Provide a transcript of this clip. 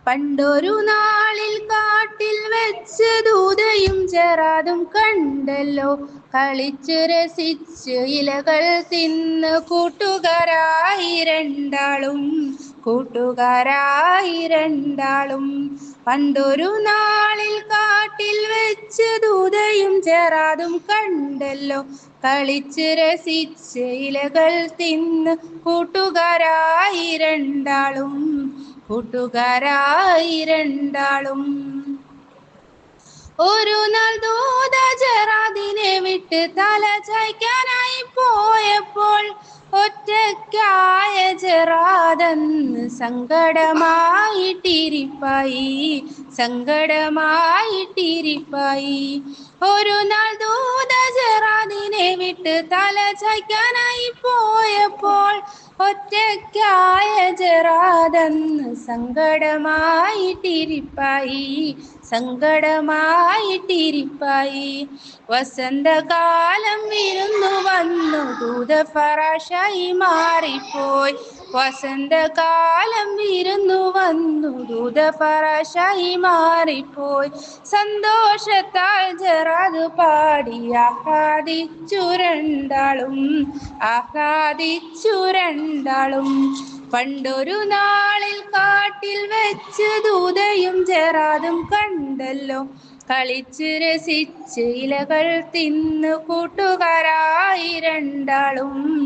പണ്ടൊരു നാളിൽ കാട്ടിൽ വെച്ച് ദൂതയും ജറാദും കണ്ടല്ലോ. കളിച്ച് രസിച്ച് ഇലകൾ തിന്ന് കൂട്ടുകാരായി രണ്ടാളും. പണ്ടൊരു നാളിൽ കാട്ടിൽ വെച്ച് ദൂതയും ജറാദും കണ്ടല്ലോ. കളിച്ച് രസിച്ച് ഇലകൾ തിന്ന് കൂട്ടുകാരായി രണ്ടാളും. ഒരു നാൾ ദൂത ജറാദിനെ വിട്ട് തല ചായ്ക്കാനായി പോയപ്പോൾ ഒറ്റയ്ക്കായ ജറാദന്ന് സങ്കടമായിട്ടിരിപ്പായി. ഒരു നാൾ ദൂത ജറാദിനെ വിട്ട് തല ചായ്ക്കാനായി പോയപ്പോൾ ഒറ്റയ്ക്കായ ജറാദന്ന് സങ്കടമായിട്ടിരിപ്പായി. വസന്തകാലം വിരുന്നു വന്നു ദൂത ഫറാശായി മാറിപ്പോയി. വസന്തകാലം വിരുന്നു വന്നു ദൂത ഫറാശായി മാറിപ്പോയി. സന്തോഷത്താൽ ജറാദ് പാടി ആഹ്ലാദിച്ചു രണ്ടാളും. പണ്ടൊരു നാളിൽ കാട്ടിൽ വെച്ച് ദൂതയും ജറാദും കണ്ടല്ലോ. കളിച്ച് രസിച്ച് ഇലകൾ തിന്ന് കൂട്ടുകാരായി രണ്ടാളും.